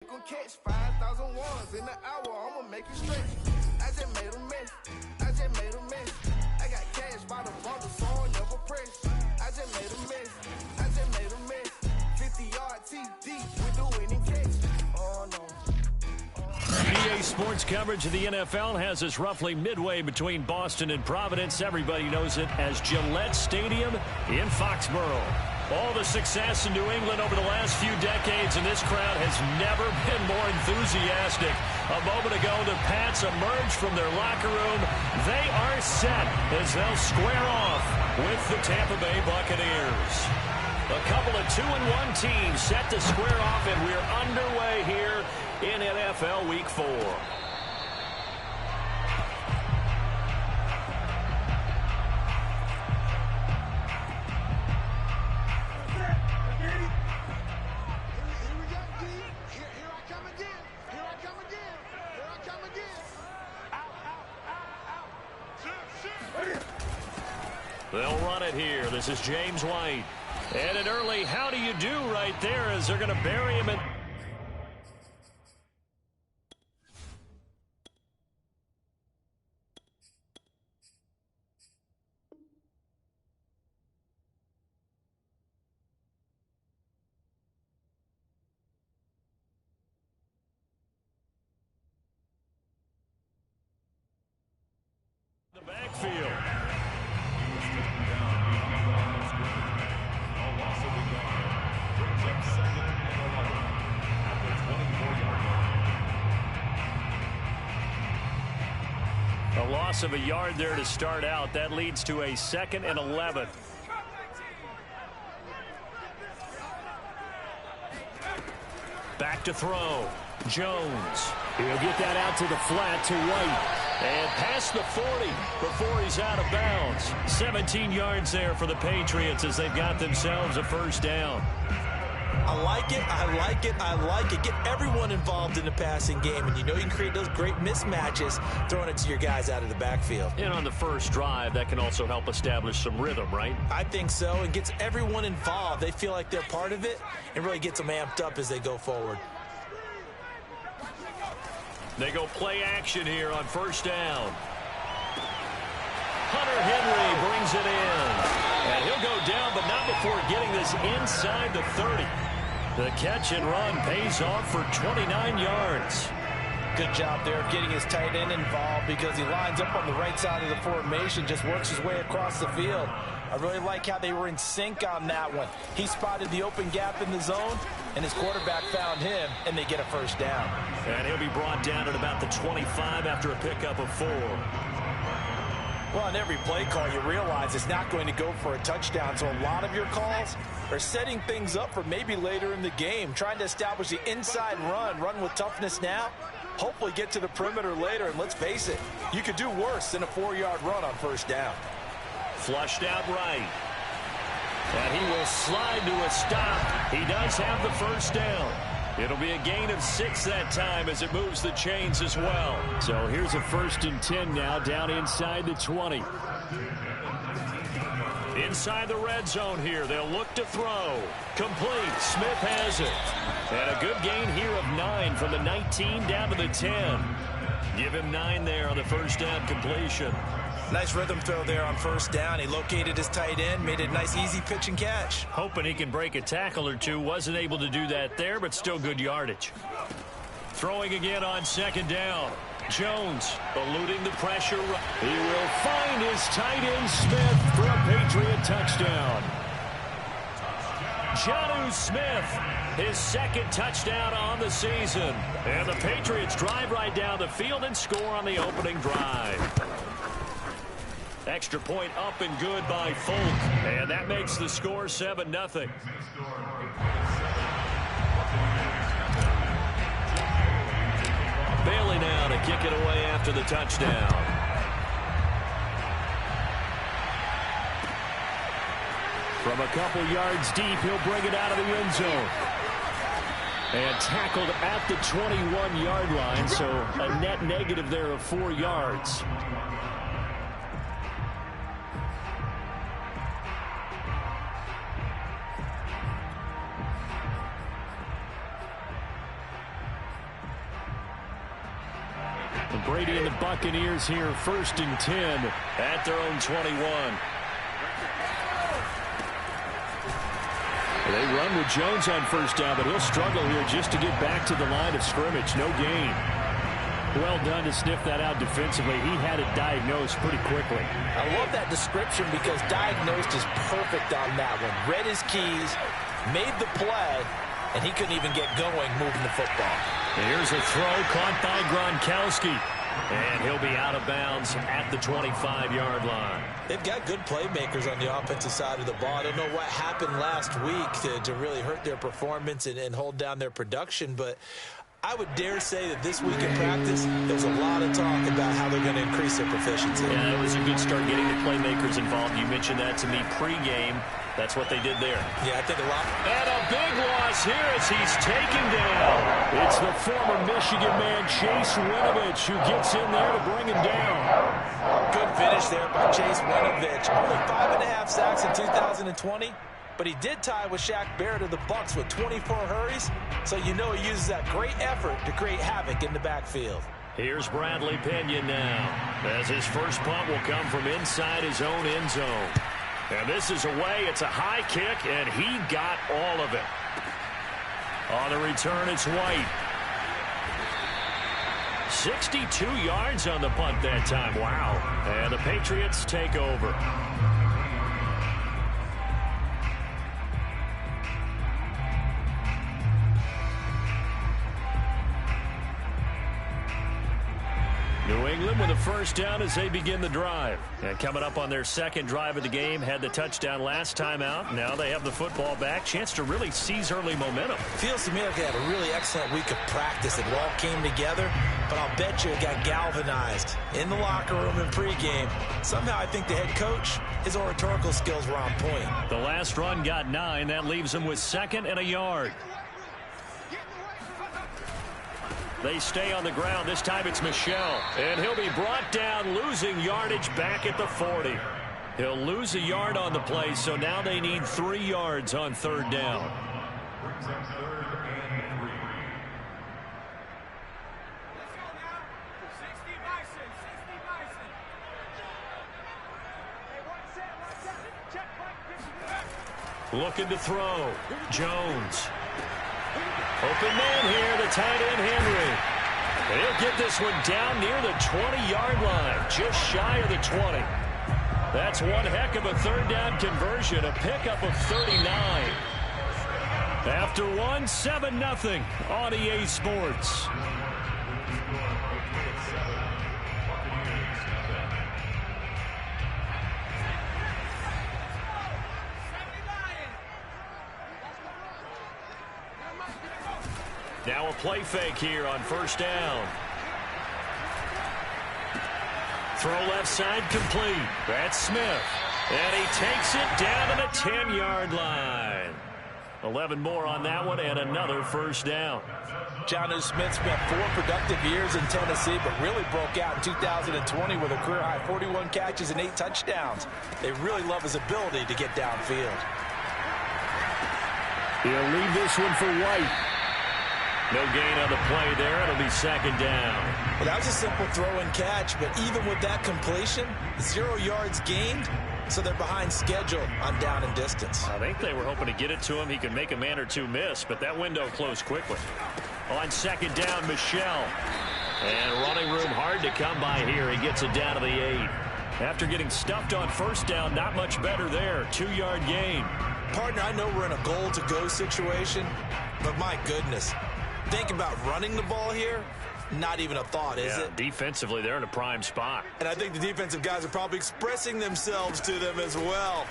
Gonna catch 5,000 ones in an hour, I'ma make it straight. I just made a mess, I got cash by the bundle, so I never press. I just made a mess, 50-yard TD with the winning catch. Oh no. EA Sports coverage of the NFL has us roughly midway between Boston and Providence. Everybody knows it as Gillette Stadium in Foxborough. All the success in New England over the last few decades, and this crowd has never been more enthusiastic. A moment ago, the Pats emerged from their locker room. They are set as they'll square off with the Tampa Bay Buccaneers. A couple of 2-1 teams set to square off, and we're underway here in NFL Week 4. They'll run it here. This is James White. And an early how do you do right there as they're going to bury him in. The backfield. A loss of a yard there to start out. That leads to a 2nd and 11. Back to throw. Jones. He'll get that out to the flat to White. And past the 40 before he's out of bounds. 17 yards there for the Patriots as they've got themselves a first down. I like it, I like it, I like it. Get everyone involved in the passing game, and you know you can create those great mismatches throwing it to your guys out of the backfield. And on the first drive, that can also help establish some rhythm, right? I think so. It gets everyone involved. They feel like they're part of it and really gets them amped up as they go forward. They go play action here on first down. Hunter Henry brings it in. And he'll go down, but not before getting this inside the 30. The catch and run pays off for 29 yards. Good job there of getting his tight end involved because he lines up on the right side of the formation, just works his way across the field. I really like how they were in sync on that one. He spotted the open gap in the zone, and his quarterback found him, and they get a first down. And he'll be brought down at about the 25 after a pickup of 4. Well, on every play call, you realize it's not going to go for a touchdown, so a lot of your calls are setting things up for maybe later in the game, trying to establish the inside run with toughness now, hopefully get to the perimeter later, and let's face it, you could do worse than a 4-yard run on first down. Flushed out right. And he will slide to a stop. He does have the first down. It'll be a gain of 6 that time as it moves the chains as well. So here's a 1st and 10 now down inside the 20. Inside the red zone here. They'll look to throw. Complete. Smith has it. And a good gain here of 9 from the 19 down to the 10. Give him 9 there on the first down completion. Nice rhythm throw there on first down. He located his tight end, made it a nice easy pitch and catch. Hoping he can break a tackle or two. Wasn't able to do that there, but still good yardage. Throwing again on 2nd down. Jones eluding the pressure. He will find his tight end Smith for a Patriot touchdown. Jonnu Smith, his 2nd touchdown on the season. And the Patriots drive right down the field and score on the opening drive. Extra point up and good by Folk. And that makes the score 7-0. Bailey now to kick it away after the touchdown. From a couple yards deep, he'll bring it out of the end zone. And tackled at the 21-yard line, so a net negative there of 4 yards. And Brady and the Buccaneers here, 1st and 10 at their own 21. They run with Jones on 1st down, but he'll struggle here just to get back to the line of scrimmage. No gain. Well done to sniff that out defensively. He had it diagnosed pretty quickly. I love that description because diagnosed is perfect on that one. Read his keys, made the play, and he couldn't even get going moving the football. Here's a throw caught by Gronkowski. And he'll be out of bounds at the 25-yard line. They've got good playmakers on the offensive side of the ball. I don't know what happened last week to really hurt their performance and hold down their production, but I would dare say that this week in practice, there's a lot of talk about how they're going to increase their proficiency. Yeah, it was a good start getting the playmakers involved. You mentioned that to me pregame. That's what they did there. Yeah, I think a lot. And a big loss here as he's taken down. It's the former Michigan man, Chase Winovich, who gets in there to bring him down. Good finish there by Chase Winovich. Only 5.5 sacks in 2020. But he did tie with Shaq Barrett of the Bucs with 24 hurries, so you know he uses that great effort to create havoc in the backfield. Here's Bradley Pinion now, as his first punt will come from inside his own end zone. And this is away. It's a high kick, and he got all of it. On the return, it's White. 62 yards on the punt that time. Wow. And the Patriots take over. New England with a 1st down as they begin the drive. And coming up on their 2nd drive of the game, had the touchdown last time out. Now they have the football back. Chance to really seize early momentum. Feels to me like they had a really excellent week of practice. It all came together, but I'll bet you it got galvanized in the locker room in pregame. Somehow I think the head coach, his oratorical skills were on point. The last run got 9. That leaves him with 2nd and a yard. They stay on the ground. This time it's Michel. And he'll be brought down, losing yardage back at the 40. He'll lose a yard on the play, so now they need 3 yards on 3rd down. Looking to throw. Jones. Open man here, the tight end Henry. And he'll get this one down near the 20-yard line, just shy of the 20. That's one heck of a 3rd down conversion, a pickup of 39. After one, 7-0 on EA Sports. Now a play fake here on 1st down. Throw left side complete. That's Smith. And he takes it down to the 10-yard line. 11 more on that one and another 1st down. Jonnu Smith spent 4 productive years in Tennessee, but really broke out in 2020 with a career-high 41 catches and 8 touchdowns. They really love his ability to get downfield. He'll leave this one for White. No gain on the play there. It'll be 2nd down. Well, that was a simple throw and catch, but even with that completion, 0 yards gained, so they're behind schedule on down and distance. I think they were hoping to get it to him. He could make a man or two miss, but that window closed quickly. On 2nd down, Michel. And running room hard to come by here. He gets it down to the 8. After getting stuffed on 1st down, not much better there. 2-yard gain. Partner, I know we're in a goal-to-go situation, but my goodness. Think about running the ball here. Not even a thought, is it? Defensively, they're in a prime spot. And I think the defensive guys are probably expressing themselves to them as well.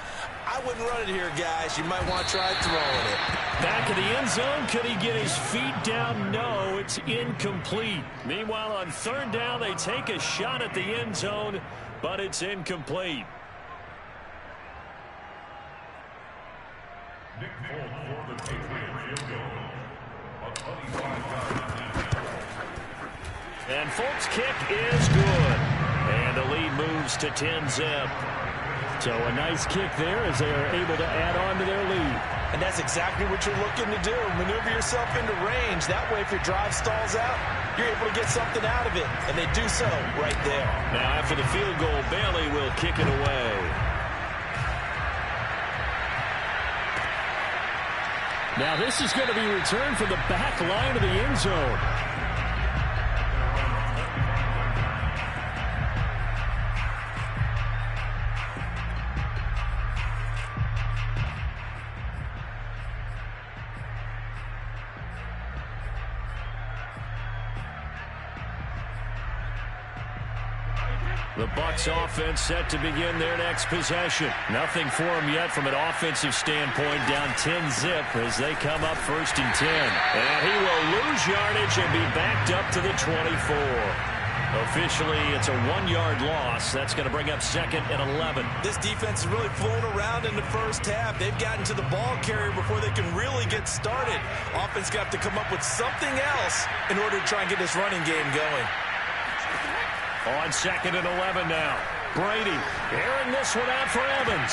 I wouldn't run it here, guys. You might want to try throwing it. Back of the end zone. Could he get his feet down? No, it's incomplete. Meanwhile, on 3rd down, they take a shot at the end zone, but it's incomplete. And Folk's kick is good. And the lead moves to 10-zip. So a nice kick there as they are able to add on to their lead. And that's exactly what you're looking to do. Maneuver yourself into range. That way, if your drive stalls out, you're able to get something out of it. And they do so right there. Now, after the field goal, Bailey will kick it away. Now, this is going to be returned from the back line of the end zone. The Bucs offense set to begin their next possession. Nothing for them yet from an offensive standpoint, down 10-zip as they come up 1st and 10. And he will lose yardage and be backed up to the 24. Officially, it's a 1-yard loss. That's going to bring up 2nd and 11. This defense is really flown around in the first half. They've gotten to the ball carrier before they can really get started. Offense got to come up with something else in order to try and get this running game going. On 2nd and 11 now. Brady airing this one out for Evans.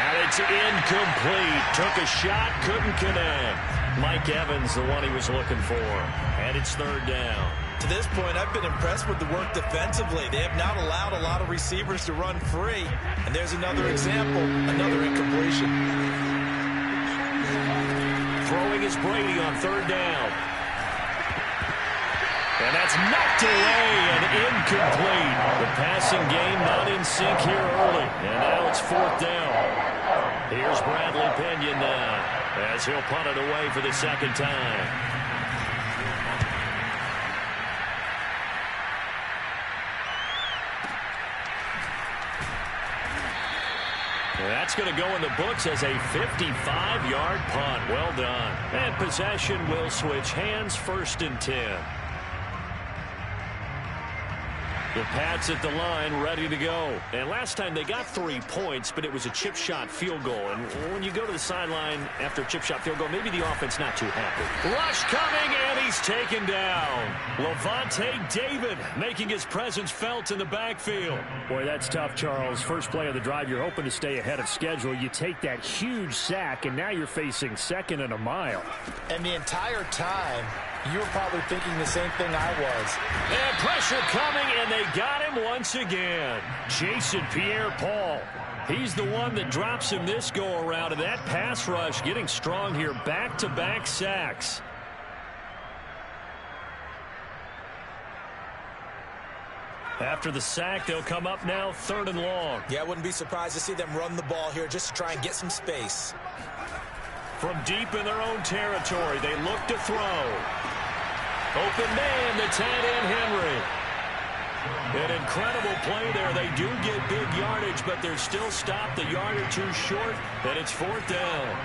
And it's incomplete. Took a shot, couldn't connect. Mike Evans, the one he was looking for. And it's 3rd down. To this point, I've been impressed with the work defensively. They have not allowed a lot of receivers to run free. And there's another example, another incompletion. Throwing is Brady on 3rd down. And that's knocked away and incomplete. The passing game not in sync here early. And now it's 4th down. Here's Bradley Pinion now as he'll punt it away for the 2nd time. That's going to go in the books as a 55-yard punt. Well done. And possession will switch hands, 1st and 10. The Pats at the line, ready to go. And last time they got 3 points, but it was a chip shot field goal. And when you go to the sideline after a chip shot field goal, maybe the offense not too happy. Rush coming, and he's taken down. Levante David making his presence felt in the backfield. Boy, that's tough, Charles. First play of the drive, you're hoping to stay ahead of schedule. You take that huge sack, and now you're facing 2nd and a mile. And the entire time, you were probably thinking the same thing I was. And pressure coming, and they got him once again. Jason Pierre-Paul. He's the one that drops him this go-around, and that pass rush getting strong here. Back-to-back sacks. After the sack, they'll come up now 3rd and long. Yeah, I wouldn't be surprised to see them run the ball here just to try and get some space. From deep in their own territory, they look to throw. Open man, the tight end, Henry. An incredible play there. They do get big yardage, but they're still stopped a yard or 2 short, and it's 4th down.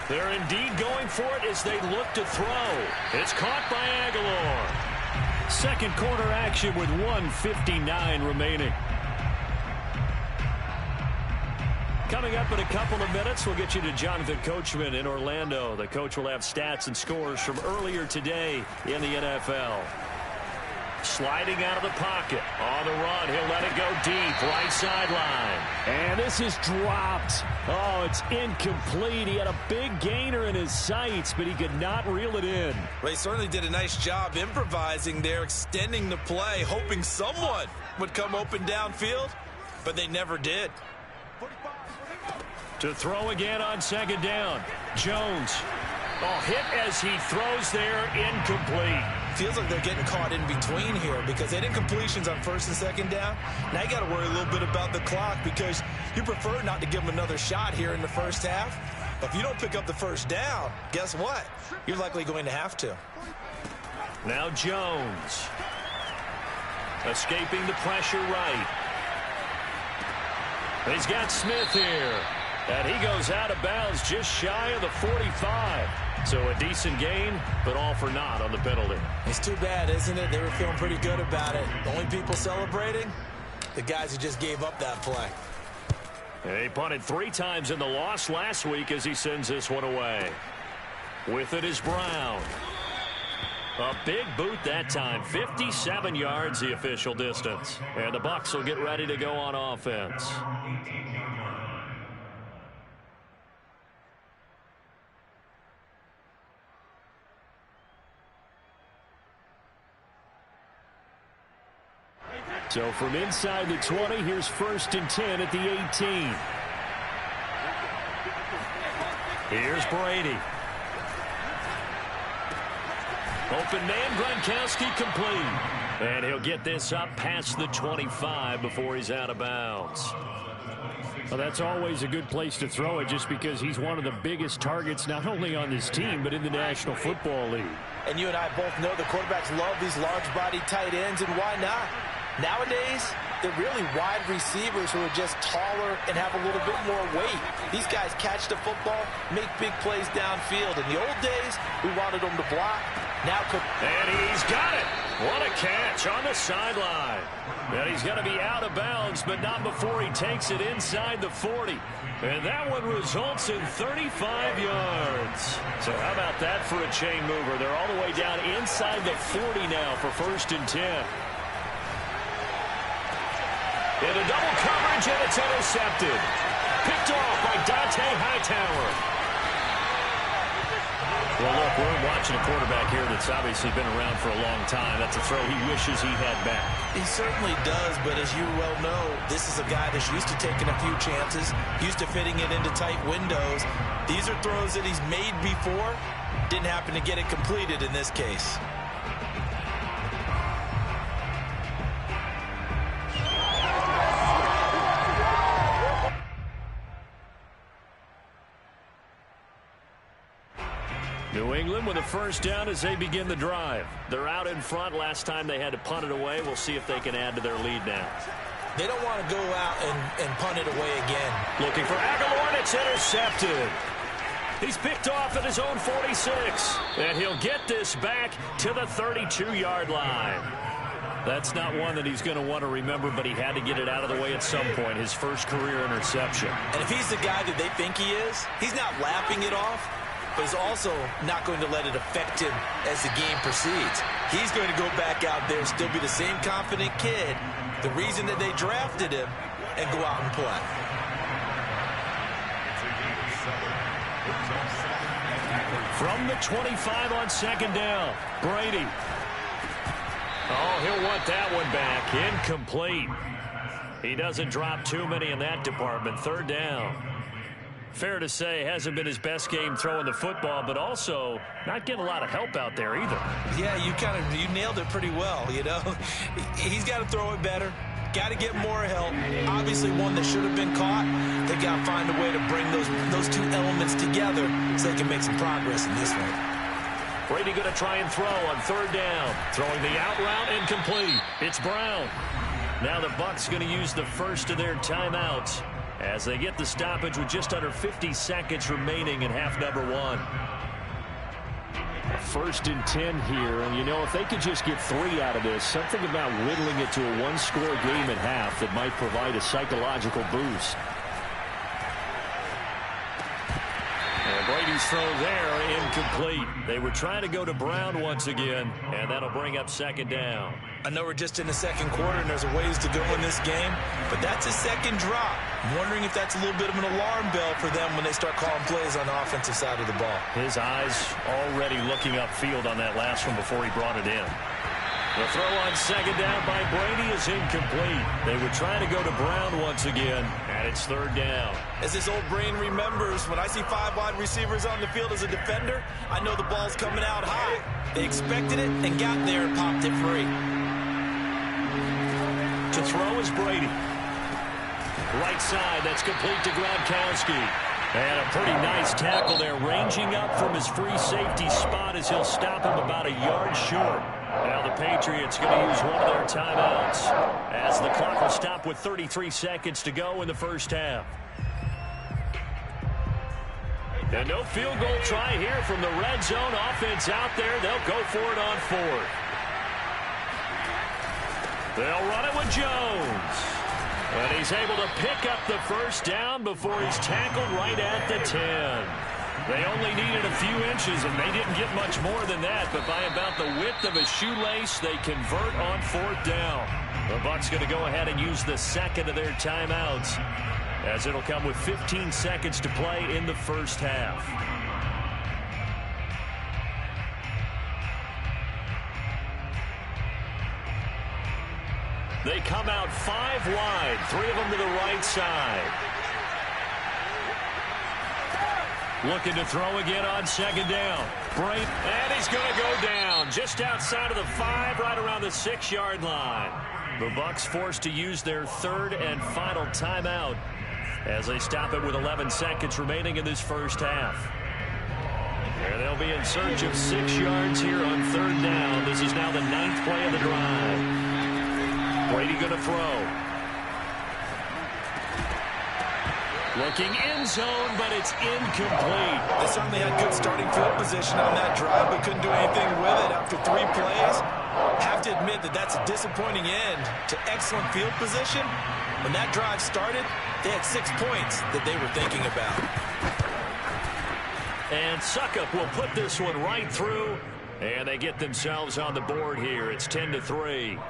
They're indeed going for it as they look to throw. It's caught by Aguilar. 2nd quarter action with 1:59 remaining. Coming up in a couple of minutes, we'll get you to Jonathan Coachman in Orlando. The coach will have stats and scores from earlier today in the NFL. Sliding out of the pocket. On the run, he'll let it go deep. Right sideline. And this is dropped. Oh, it's incomplete. He had a big gainer in his sights, but he could not reel it in. Well, he certainly did a nice job improvising there, extending the play, hoping someone would come open downfield, but they never did. To throw again on 2nd down. Jones. Oh, hit as he throws there, incomplete. Feels like they're getting caught in between here because they did incompletions on 1st and 2nd down. Now you got to worry a little bit about the clock because you prefer not to give them another shot here in the first half. But if you don't pick up the 1st down, guess what? You're likely going to have to. Now Jones. Escaping the pressure right. He's got Smith here. And he goes out of bounds just shy of the 45. So a decent gain, but all for naught on the penalty. It's too bad, isn't it? They were feeling pretty good about it. The only people celebrating, the guys who just gave up that play. He punted 3 times in the loss last week as he sends this one away. With it is Brown. A big boot that time. 57 yards the official distance. And the Bucs will get ready to go on offense. So from inside the 20, here's 1st and 10 at the 18. Here's Brady. Open man, Gronkowski complete. And he'll get this up past the 25 before he's out of bounds. Well, that's always a good place to throw it just because he's one of the biggest targets not only on this team but in the National Football League. And you and I both know the quarterbacks love these large-body tight ends, and why not? Nowadays, they're really wide receivers who are just taller and have a little bit more weight. These guys catch the football, make big plays downfield. In the old days, we wanted them to block. Now, and he's got it. What a catch on the sideline. And he's going to be out of bounds, but not before he takes it inside the 40. And that one results in 35 yards. So how about that for a chain mover? They're all the way down inside the 40 now for 1st and 10. Into double coverage, and it's intercepted. Picked off by Dante Hightower. Well, look, we're watching a quarterback here that's obviously been around for a long time. That's a throw he wishes he had back. He certainly does, but as you well know, this is a guy that's used to taking a few chances, used to fitting it into tight windows. These are throws that he's made before. Didn't happen to get it completed in this case. New England with a 1st down as they begin the drive. They're out in front. Last time they had to punt it away. We'll see if they can add to their lead now. They don't want to go out and punt it away again. Looking for Aguilar, and it's intercepted. He's picked off at his own 46. And he'll get this back to the 32-yard line. That's not one that he's going to want to remember, but he had to get it out of the way at some point. His first career interception. And if he's the guy that they think he is, he's not laughing it off, but he's also not going to let it affect him as the game proceeds. He's going to go back out there, still be the same confident kid, the reason that they drafted him, and go out and play. From the 25 on 2nd down, Brady. Oh, he'll want that one back. Incomplete. He doesn't drop too many in that department. 3rd down. Fair to say, hasn't been his best game throwing the football, but also not getting a lot of help out there either. Yeah, you nailed it pretty well, you know. He's got to throw it better. Got to get more help. Obviously one that should have been caught. They got to find a way to bring those two elements together so they can make some progress in this one. Brady going to try and throw on 3rd down. Throwing the out route, incomplete. It's Brown. Now the Bucs going to use the first of their timeouts as they get the stoppage with just under 50 seconds remaining in half number 1. 1st and 10 here, and you know, if they could just get 3 out of this, something about whittling it to a 1-score game at half that might provide a psychological boost. And Brady's throw there, incomplete. They were trying to go to Brown once again, and that'll bring up 2nd down. I know we're just in the 2nd quarter and there's a ways to go in this game, but that's a 2nd drop. I'm wondering if that's a little bit of an alarm bell for them when they start calling plays on the offensive side of the ball. His eyes already looking upfield on that last one before he brought it in. The throw on 2nd down by Brady is incomplete. They were trying to go to Brown once again, and it's 3rd down. As this old brain remembers, when I see 5 wide receivers on the field as a defender, I know the ball's coming out high. They expected it and got there and popped it free. To throw is Brady. Right side, that's complete to Gronkowski. And a pretty nice tackle there, ranging up from his free safety spot as he'll stop him about a yard short. Now the Patriots going to use one of their timeouts as the clock will stop with 33 seconds to go in the 1st half. And no field goal try here from the red zone. Offense out there. They'll go for it on 4th. They'll run it with Jones. And he's able to pick up the 1st down before he's tackled right at the 10. They only needed a few inches, and they didn't get much more than that. But by about the width of a shoelace, they convert on 4th down. The Bucs going to go ahead and use the 2nd of their timeouts, as it'll come with 15 seconds to play in the 1st half. They come out 5 wide, 3 of them to the right side. Looking to throw again on second down. Brate, and he's going to go down just outside of the 5, right around the 6-yard line. The Bucs forced to use their 3rd and final timeout as they stop it with 11 seconds remaining in this first half. And they'll be in search of 6 yards here on 3rd down. This is now the 9th play of the drive. Brady going to throw. Looking end zone, but it's incomplete. They certainly had good starting field position on that drive, but couldn't do anything with it after 3 plays. Have to admit that that's a disappointing end to excellent field position. When that drive started, they had 6 points that they were thinking about. And Suckup will put this one right through, and they get themselves on the board here. It's 10-3.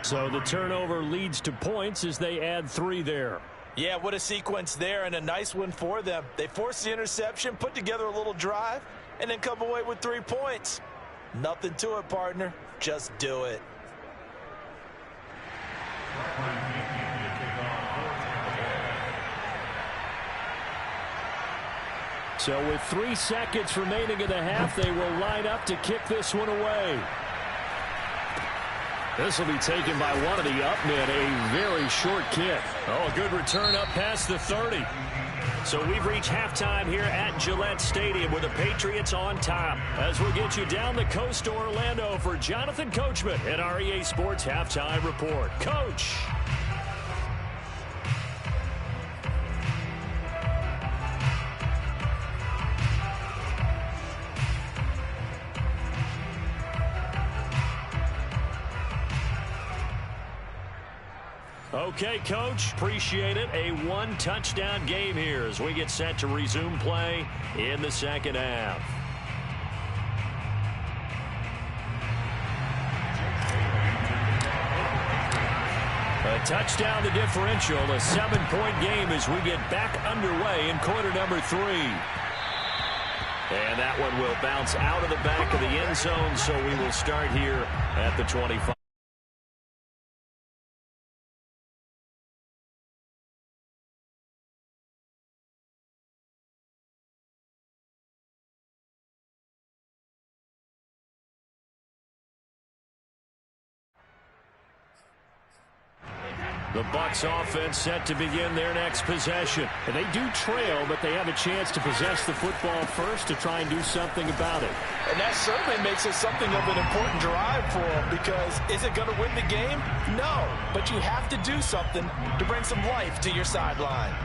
So the turnover leads to points as they add 3 there. Yeah, what a sequence there, and a nice one for them. They forced the interception, put together a little drive, and then come away with 3 points. Nothing to it, partner. Just do it. So with 3 seconds remaining in the half, they will line up to kick this one away. This will be taken by one of the up men, a very short kick. Oh, a good return up past the 30. So we've reached halftime here at Gillette Stadium with the Patriots on top. As we'll get you down the coast to Orlando for Jonathan Coachman at our EA Sports Halftime Report. Coach. Okay, Coach, appreciate it. A 1-touchdown game here as we get set to resume play in the second half. A touchdown, the differential, a 7-point game as we get back underway in quarter number 3. And that one will bounce out of the back of the end zone, so we will start here at the 25. The Bucs offense set to begin their next possession. And they do trail, but they have a chance to possess the football first to try and do something about it. And that certainly makes it something of an important drive for them, because is it going to win the game? No, but you have to do something to bring some life to your sideline.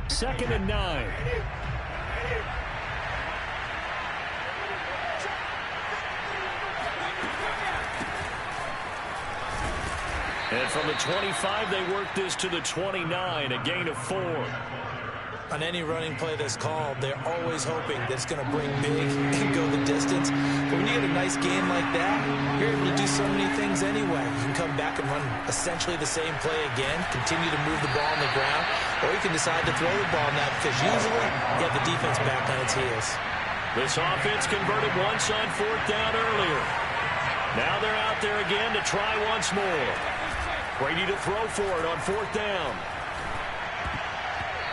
Second and 9. And from the 25, they work this to the 29, a gain of 4. On any running play that's called, they're always hoping that it's going to bring big and go the distance. But when you get a nice game like that, you're able to do so many things anyway. You can come back and run essentially the same play again, continue to move the ball on the ground, or you can decide to throw the ball now because usually you have the defense back on its heels. This offense converted once on 4th down earlier. Now they're out there again to try once more. Brady to throw for it on 4th down.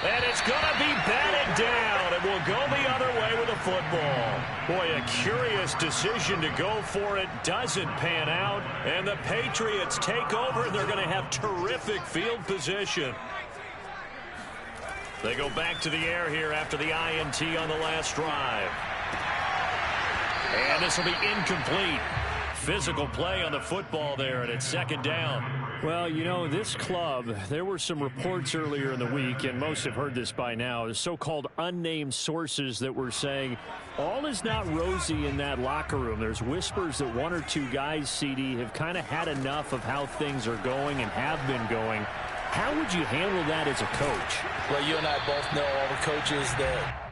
And it's going to be batted down. It will go the other way with the football. Boy, a curious decision to go for it. Doesn't pan out. And the Patriots take over. They're going to have terrific field position. They go back to the air here after the INT on the last drive. And this will be incomplete. Physical play on the football there, and it's 2nd down. Well, you know, this club, there were some reports earlier in the week, and most have heard this by now, the so-called unnamed sources that were saying all is not rosy in that locker room. There's whispers that 1 or 2 guys, CD, have kind of had enough of how things are going and have been going. How would you handle that as a coach? Well, you and I both know all the coaches that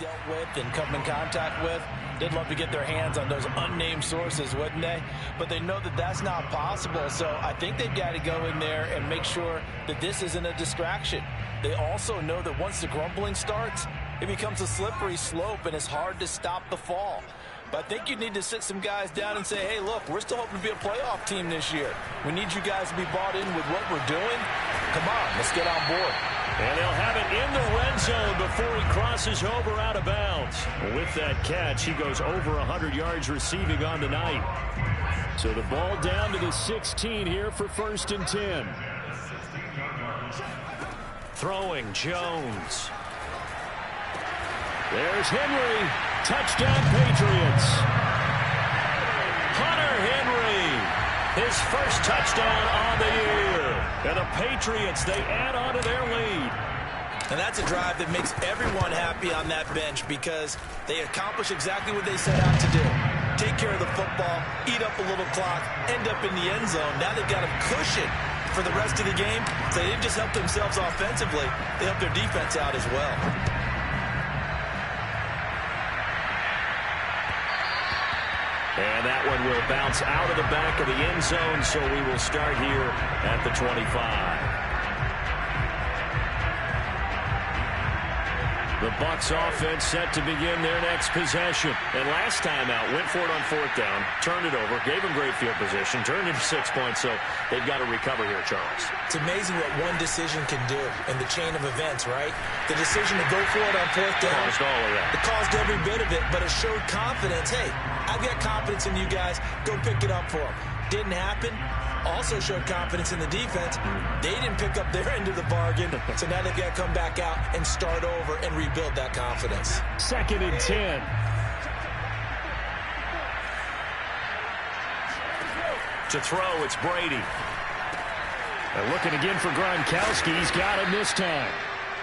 dealt with and come in contact with, they'd love to get their hands on those unnamed sources, wouldn't they? But they know that that's not possible, so I think they've got to go in there and make sure that this isn't a distraction. They also know that once the grumbling starts, it becomes a slippery slope, and it's hard to stop the fall. But I think you need to sit some guys down and say, hey, look, we're still hoping to be a playoff team this year. We need you guys to be bought in with what we're doing. Come on, let's get on board. And they'll have it in the red zone before he crosses over out of bounds. With that catch, he goes over 100 yards receiving on the night. So the ball down to the 16 here for 1st and 10. Throwing, Jones. There's Henry. Touchdown, Patriots. Hunter Henry. His first touchdown on the year. And the Patriots, they add on to their lead. And that's a drive that makes everyone happy on that bench because they accomplish exactly what they set out to do. Take care of the football, eat up a little clock, end up in the end zone. Now they've got a cushion for the rest of the game. So they didn't just help themselves offensively, they helped their defense out as well. And that one will bounce out of the back of the end zone, so we will start here at the 25. The Bucs offense set to begin their next possession. And last time out, went for it on 4th down, turned it over, gave them great field position, turned it 6 points, so they've got to recover here, Charles. It's amazing what one decision can do in the chain of events, right? The decision to go for it on 4th down. Caused all of that. It caused every bit of it, but it showed confidence. Hey, I've got confidence in you guys. Go pick it up for them. Didn't happen. Also showed confidence in the defense. They didn't pick up their end of the bargain, so now they've got to come back out and start over and rebuild that confidence. 2nd and 10. To throw, it's Brady. And looking again for Gronkowski. He's got him this time.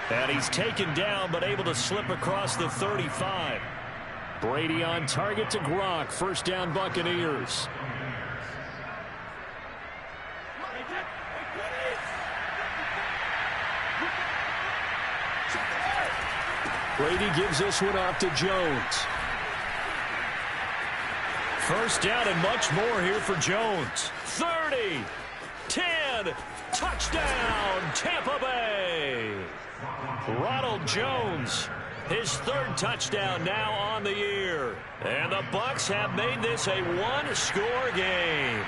And he's taken down, but able to slip across the 35. Brady on target to Gronk. 1st down, Buccaneers. Brady gives this one off to Jones. 1st down and much more here for Jones. 30, 10, touchdown, Tampa Bay. Ronald Jones, his 3rd touchdown now on the year. And the Bucs have made this a one-score game.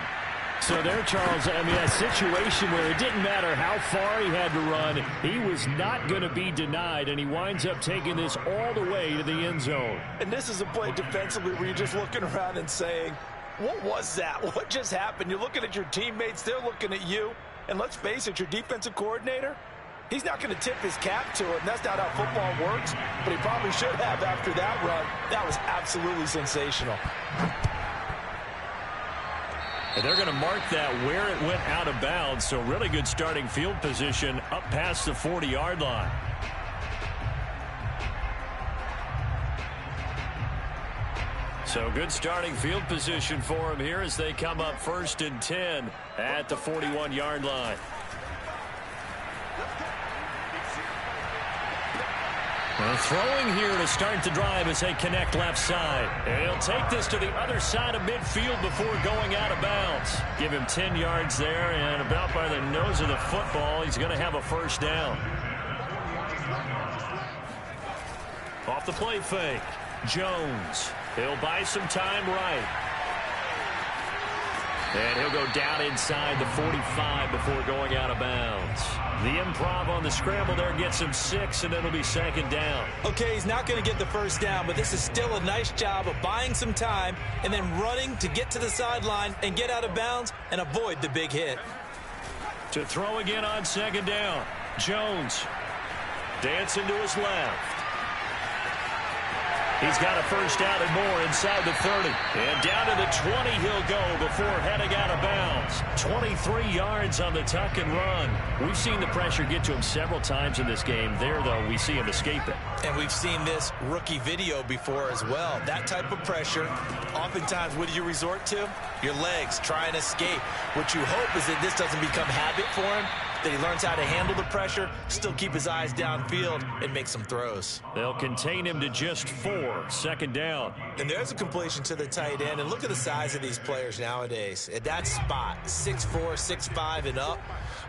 So there, Charles, I mean, a situation where it didn't matter how far he had to run, he was not going to be denied, and he winds up taking this all the way to the end zone. And this is a play defensively where you're just looking around and saying, what was that? What just happened? You're looking at your teammates, they're looking at you, and let's face it, your defensive coordinator, he's not going to tip his cap to it, and that's not how football works, but he probably should have after that run. That was absolutely sensational. And they're going to mark that where it went out of bounds, so really good starting field position up past the 40-yard line. So good starting field position for him here as they come up 1st and 10 at the 41-yard line. Well, throwing here to start the drive as they connect left side. And he'll take this to the other side of midfield before going out of bounds. Give him 10 yards there, and about by the nose of the football, he's going to have a 1st down. Off the play fake, Jones. He'll buy some time right. And he'll go down inside the 45 before going out of bounds. The improv on the scramble there gets him 6, and it'll be 2nd down. Okay, he's not going to get the 1st down, but this is still a nice job of buying some time and then running to get to the sideline and get out of bounds and avoid the big hit. To throw again on 2nd down. Jones dancing to his left. He's got a 1st down and more inside the 30. And down to the 20 he'll go before heading out of bounds. 23 yards on the tuck and run. We've seen the pressure get to him several times in this game. There, though, we see him escape it. And we've seen this rookie video before as well. That type of pressure, oftentimes, what do you resort to? Your legs, try and escape. What you hope is that this doesn't become habit for him. that he learns how to handle the pressure, still keep his eyes downfield, and make some throws. They'll contain him to just 4. Second down. And there's a completion to the tight end. And look at the size of these players nowadays. At that spot, 6'4", 6'5", and up.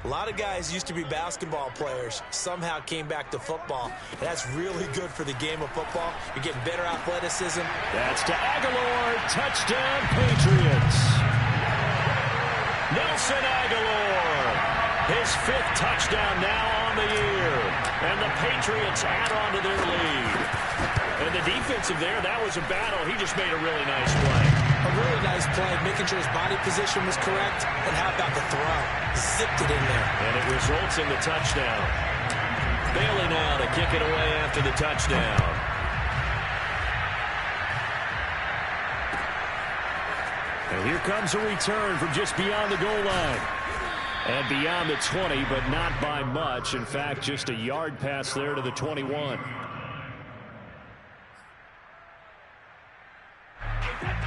A lot of guys used to be basketball players, somehow came back to football. And that's really good for the game of football. You're getting better athleticism. That's to Aguilar. Touchdown, Patriots. Nelson Aguilar. His 5th touchdown now on the year. And the Patriots add on to their lead. And the defensive there, that was a battle. He just made a really nice play. A really nice play, making sure his body position was correct. And how about the throw? Zipped it in there. And it results in the touchdown. Bailey now to kick it away after the touchdown. And here comes a return from just beyond the goal line. And beyond the 20, but not by much. In fact, just a yard pass there to the 21.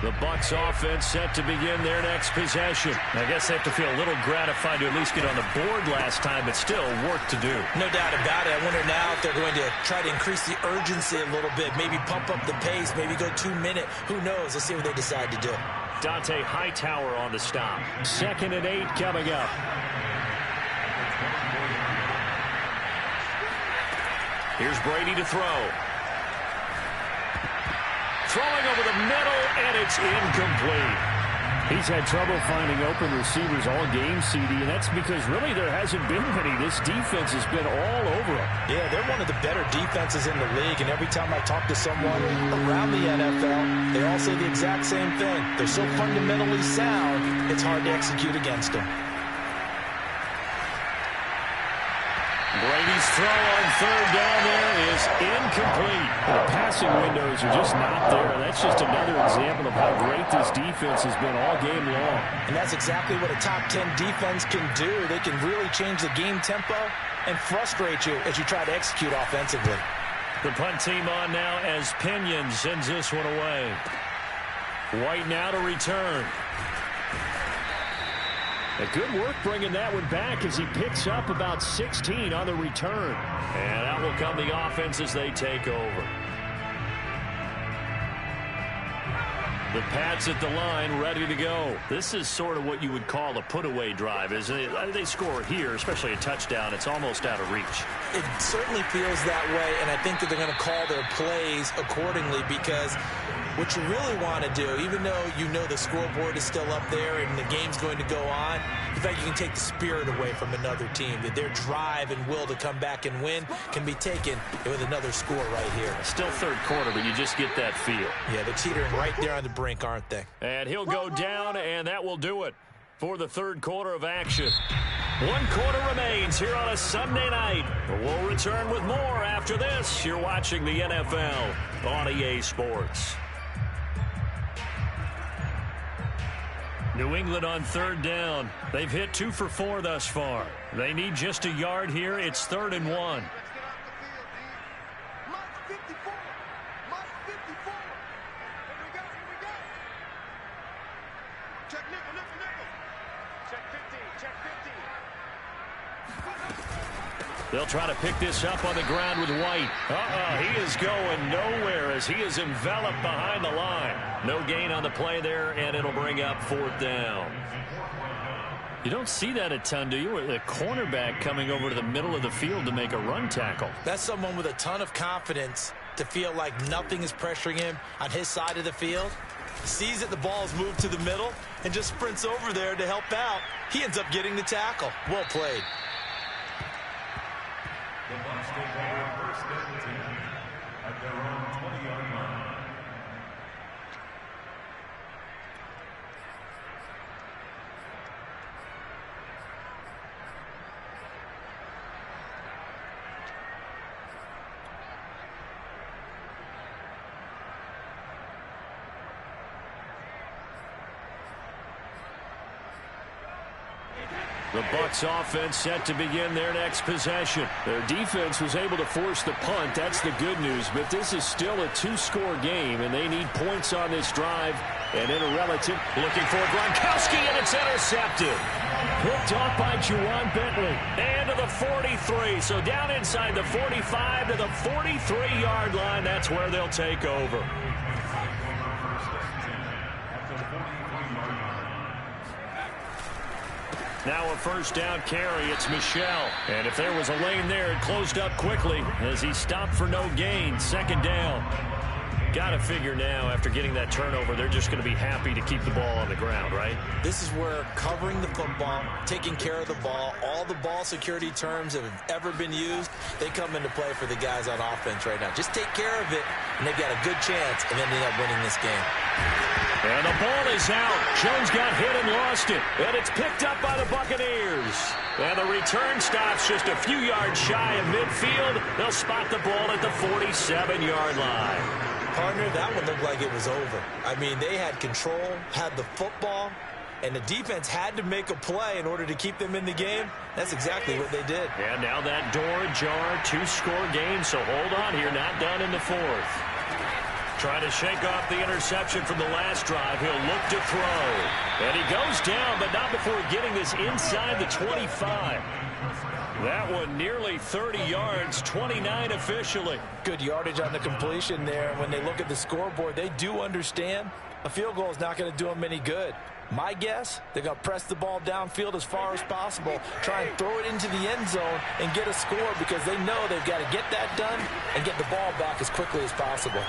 The Bucs offense set to begin their next possession. I guess they have to feel a little gratified to at least get on the board last time, but still work to do. No doubt about it. I wonder now if they're going to try to increase the urgency a little bit, maybe pump up the pace, maybe go 2-minute. Who knows? Let's see what they decide to do. Dante Hightower on the stop. 2nd and 8 coming up. Here's Brady to throw. Throwing over the middle, and it's incomplete. He's had trouble finding open receivers all game, CD, and that's because really there hasn't been many. This defense has been all over him. Yeah, they're one of the better defenses in the league, and every time I talk to someone around the NFL, they all say the exact same thing. They're so fundamentally sound, it's hard to execute against them. Brady's throw on 3rd down there is incomplete. The passing windows are just not there. That's just another example of how great this defense has been all game long. And that's exactly what a top 10 defense can do. They can really change the game tempo and frustrate you as you try to execute offensively. The punt team on now as Pinion sends this one away. White now to return. A good work bringing that one back as he picks up about 16 on the return. And out will come the offense as they take over. The Pats at the line, ready to go. This is sort of what you would call a put-away drive, isn't it? They score here, especially a touchdown. It's almost out of reach. It certainly feels that way, and I think that they're going to call their plays accordingly because what you really want to do, even though you know the scoreboard is still up there and the game's going to go on, in fact, you can take the spirit away from another team, that their drive and will to come back and win can be taken with another score right here. Still 3rd quarter, but you just get that feel. Yeah, they're teetering right there on the brink, aren't they? And he'll go down, and that will do it for the 3rd quarter of action. 1 quarter remains here on a Sunday night. We'll return with more after this. You're watching the NFL on EA Sports. New England on 3rd down. They've hit 2 for 4 thus far. They need just a yard here. It's 3rd and 1. They'll try to pick this up on the ground with White. He is going nowhere as he is enveloped behind the line. No gain on the play there, and it'll bring up 4th down. You don't see that a ton, do you? A cornerback coming over to the middle of the field to make a run tackle. That's someone with a ton of confidence to feel like nothing is pressuring him on his side of the field. Sees that the ball is moved to the middle and just sprints over there to help out. He ends up getting the tackle. Well played. The Bucs take over 1st and 10 at their own 20-yard line. The Bucs offense set to begin their next possession. Their defense was able to force the punt. That's the good news. But this is still a 2-score game, and they need points on this drive. And in a relative, looking for Gronkowski, and it's intercepted. Picked off by Juwan Bentley. And to the 43. So down inside the 45 to the 43-yard line. That's where they'll take over. Now a first down carry. It's Michel. And if there was a lane there, it closed up quickly as he stopped for no gain. Second down. Got to figure now, after getting that turnover, they're just going to be happy to keep the ball on the ground, right? This is where covering the football, taking care of the ball, all the ball security terms that have ever been used, they come into play for the guys on offense right now. Just take care of it, and they've got a good chance of ending up winning this game. And the ball is out. Jones got hit and lost it. And it's picked up by the Buccaneers. And the return stops just a few yards shy of midfield. They'll spot the ball at the 47-yard line. Partner, that one looked like it was over. I mean, they had control, had the football, and the defense had to make a play in order to keep them in the game. That's exactly what they did. And now that door ajar, two-score game, so hold on here, not done in the fourth. Trying to shake off the interception from the last drive. He'll look to throw. And he goes down, but not before getting this inside the 25. That one nearly 30 yards, 29 officially. Good yardage on the completion there. When they look at the scoreboard, they do understand a field goal is not going to do them any good. My guess, they're going to press the ball downfield as far as possible, try and throw it into the end zone and get a score because they know they've got to get that done and get the ball back as quickly as possible.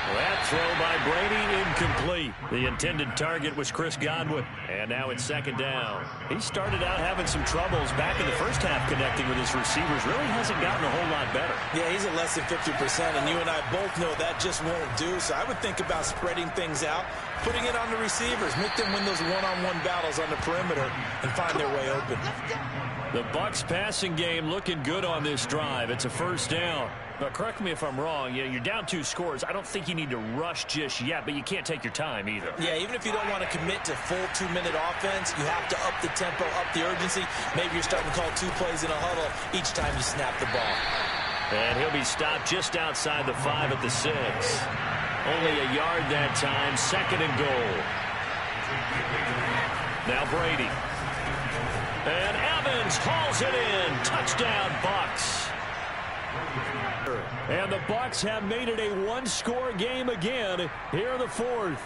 That throw by Brady incomplete. The intended target was Chris Godwin. And now it's second down. He started out having some troubles back in the first half connecting with his receivers. Really hasn't gotten a whole lot better. Yeah, he's at less than 50%, and you and I both know that just won't do. So I would think about spreading things out, putting it on the receivers, make them win those one-on-one battles on the perimeter and find their way open. The Bucs passing game looking good on this drive. It's a first down. But correct me if I'm wrong. Yeah, you're down 2 scores. I don't think you need to rush just yet, but you can't take your time either. Yeah, even if you don't want to commit to full 2-minute offense, you have to up the tempo, up the urgency. Maybe you're starting to call 2 plays in a huddle each time you snap the ball. And he'll be stopped just outside the 5 at the 6. Only a yard that time. Second and goal. Now Brady. And Evans hauls it in. Touchdown, Bucs. And the Bucs have made it a 1-score game again here in the fourth.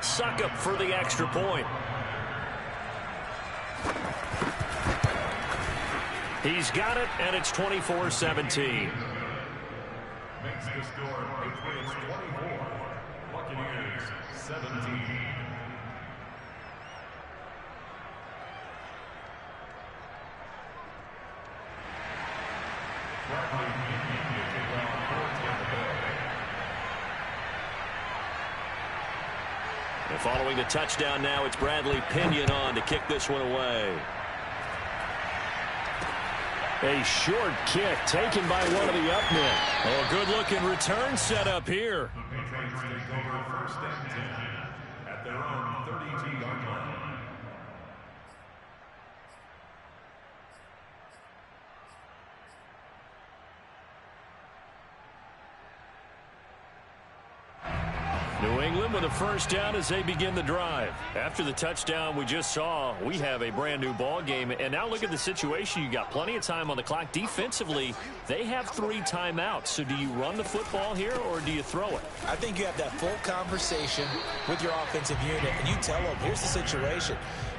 Suckup for the extra point. He's got it, and it's 24-17. Makes the score Patriots 24, Buccaneers 17. And following the touchdown now, it's Bradley Pinion on to kick this one away. A short kick taken by one of the up men. Oh, good-looking return set up here. The Patriots take over first and 10 at their own 32-yard line. New England with a first down as they begin the drive. After the touchdown we just saw, we have a brand new ball game. And now look at the situation. You got plenty of time on the clock. Defensively, they have 3 timeouts. So do you run the football here or do you throw it? I think you have that full conversation with your offensive unit, and you tell them, here's the situation.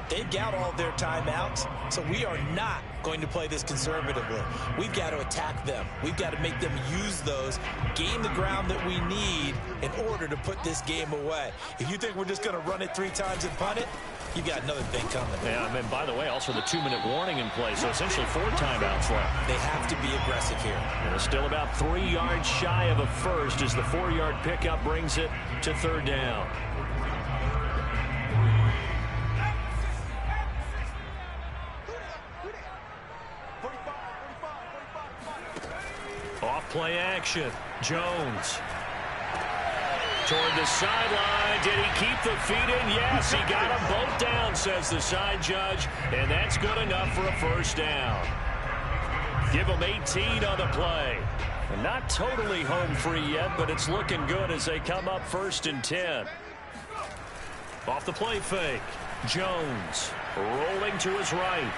They've got all their timeouts, so we are not going to play this conservatively. We've got to attack them. We've got to make them use those, gain the ground that we need in order to put this game away. If you think we're just going to run it 3 times and punt it, you got another thing coming. Yeah, and by the way, also the 2-minute warning in play, so essentially 4 timeouts left. They have to be aggressive here. And it's still about 3 yards shy of a first as the 4-yard pickup brings it to third down. Off-play action. Jones. Toward the sideline. Did he keep the feet in? Yes, he got them both down, says the side judge. And that's good enough for a first down. Give him 18 on the play. And not totally home free yet, but it's looking good as they come up 1st and 10. Off the play fake. Jones rolling to his right.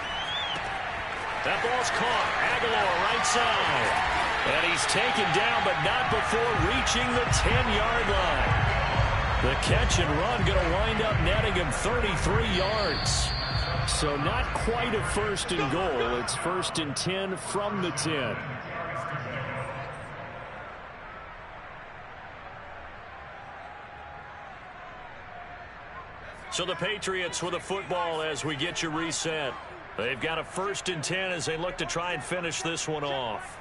That ball's caught. Aguilar right side. And he's taken down, but not before reaching the 10-yard line. The catch and run going to wind up netting him 33 yards. So not quite a 1st and goal. It's 1st and 10 from the 10. So the Patriots with a football as we get you reset. They've got a 1st and 10 as they look to try and finish this one off.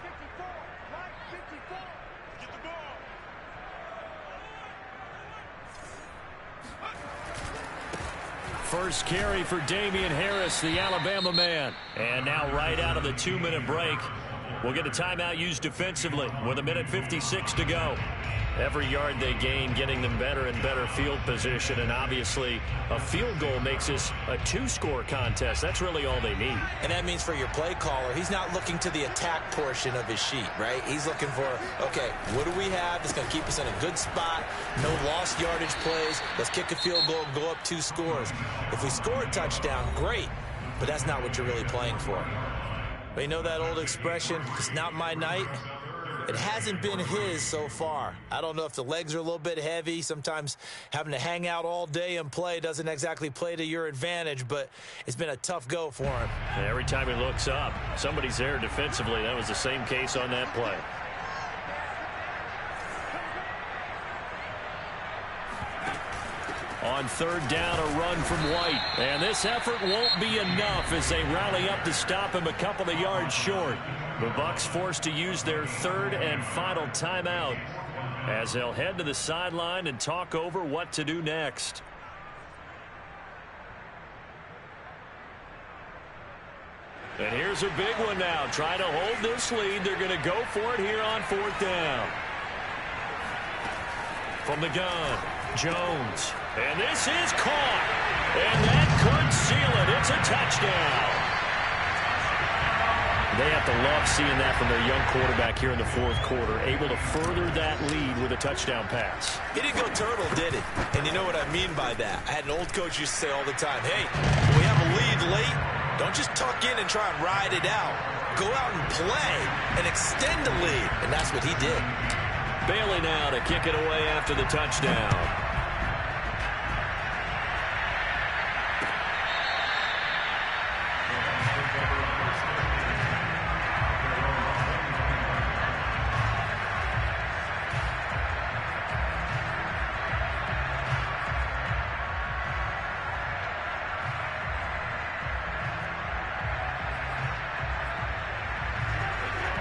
First carry for Damian Harris, the Alabama man. And now right out of the 2-minute break, we'll get a timeout used defensively with 1:56 to go. Every yard they gain, getting them better and better field position. And obviously, a field goal makes this a 2-score contest. That's really all they need. And that means for your play caller, he's not looking to the attack portion of his sheet, right? He's looking for, okay, what do we have that's going to keep us in a good spot? No lost yardage plays. Let's kick a field goal and go up 2 scores. If we score a touchdown, great. But that's not what you're really playing for. But you know that old expression, it's not my night? It hasn't been his so far. I don't know if the legs are a little bit heavy. Sometimes having to hang out all day and play doesn't exactly play to your advantage, but it's been a tough go for him. Every time he looks up, somebody's there defensively. That was the same case on that play. On 3rd down, a run from White. And this effort won't be enough as they rally up to stop him a couple of yards short. The Bucs forced to use their 3rd and final timeout as they'll head to the sideline and talk over what to do next. And here's a big one now. Trying to hold this lead. They're going to go for it here on 4th down. From the gun, Jones. And this is caught. And that could seal it. It's a touchdown. They have to love seeing that from their young quarterback here in the 4th quarter, able to further that lead with a touchdown pass. He didn't go turtle, did it? And you know what I mean by that. I had an old coach used to say all the time, hey, when we have a lead late, don't just tuck in and try and ride it out. Go out and play and extend the lead. And that's what he did. Bailey now to kick it away after the touchdown.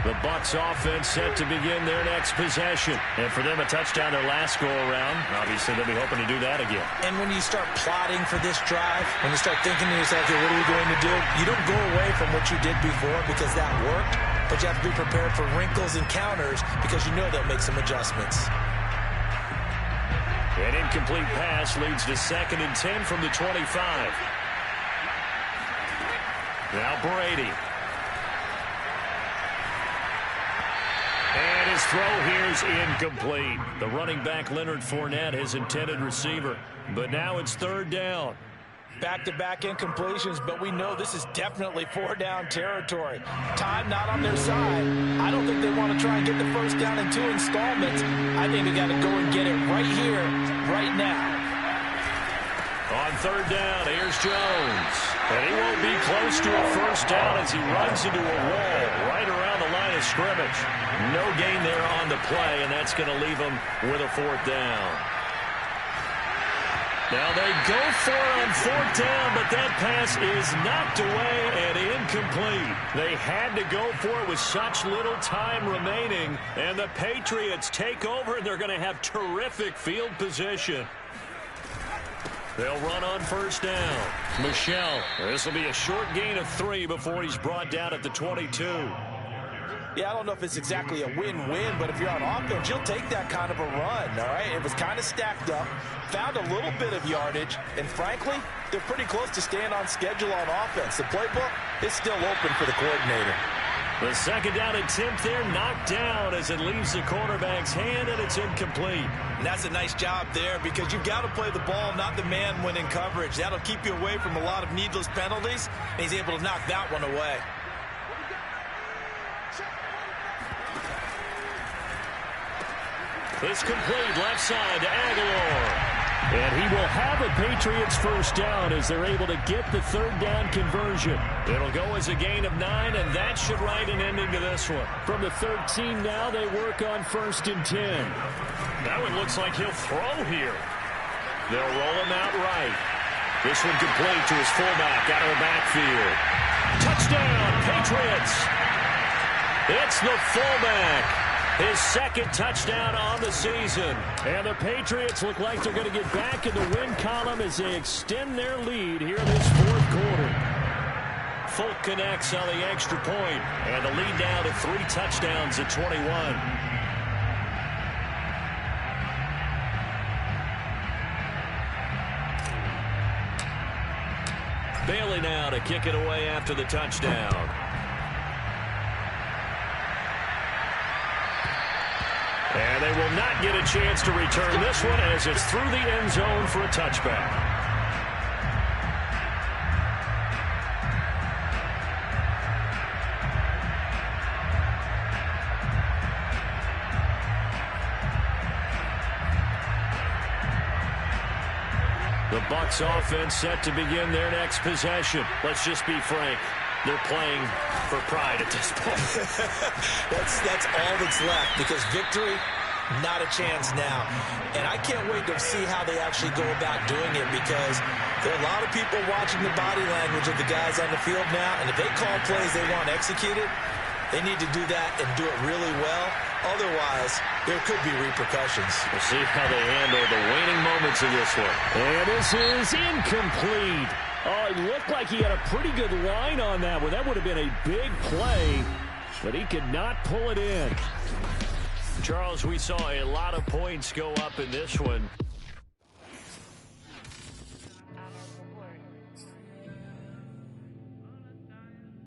The Bucs offense set to begin their next possession. And for them, a touchdown their last go-around. Obviously, they'll be hoping to do that again. And when you start plotting for this drive, when you start thinking to yourself, okay, what are we going to do? You don't go away from what you did before because that worked, but you have to be prepared for wrinkles and counters because you know they'll make some adjustments. An incomplete pass leads to 2nd and 10 from the 25. Now Brady. And his throw here is incomplete. The running back, Leonard Fournette, his intended receiver. But now it's 3rd down. Back-to-back incompletions, but we know this is definitely 4-down territory. Time not on their side. I don't think they want to try and get the 1st down in 2 installments. I think they got to go and get it right here, right now. On 3rd down, here's Jones. And he won't be close to a 1st down as he runs into a wall right around the line of scrimmage. No gain there on the play, and that's going to leave him with a 4th down. Now they go for it on 4th down, but that pass is knocked away and incomplete. They had to go for it with such little time remaining, and the Patriots take over, and they're going to have terrific field position. They'll run on 1st down. Michel, this will be a short gain of 3 before he's brought down at the 22. Yeah, I don't know if it's exactly a win-win, but if you're on offense, you'll take that kind of a run, all right? It was kind of stacked up, found a little bit of yardage, and frankly, they're pretty close to staying on schedule on offense. The playbook is still open for the coordinator. The second down attempt there knocked down as it leaves the quarterback's hand, and it's incomplete. And that's a nice job there because you've got to play the ball, not the man when in coverage. That'll keep you away from a lot of needless penalties, and he's able to knock that one away. It's complete left side to Aguilar. And he will have a Patriots first down as they're able to get the third down conversion. It'll go as a gain of 9, and that should write an ending to this one. From the 13 now, they work on 1st and 10. That one looks like he'll throw here. They'll roll him out right. This one complete to his fullback out of the backfield. Touchdown, Patriots! It's the fullback. His second touchdown on the season. And the Patriots look like they're going to get back in the win column as they extend their lead here in this 4th quarter. Folk connects on the extra point, and the lead now to 3 touchdowns at 21. Bailey now to kick it away after the touchdown. And they will not get a chance to return this one as it's through the end zone for a touchback. The Bucs offense set to begin their next possession. Let's just be frank. They're playing for pride at this point. That's all that's left because victory, not a chance now. And I can't wait to see how they actually go about doing it because there are a lot of people watching the body language of the guys on the field now. And if they call plays they want executed, they need to do that and do it really well. Otherwise, there could be repercussions. We'll see how they handle the waning moments of this one. And this is incomplete. Oh, it looked like he had a pretty good line on that one. That would have been a big play, but he could not pull it in. Charles, we saw a lot of points go up in this one.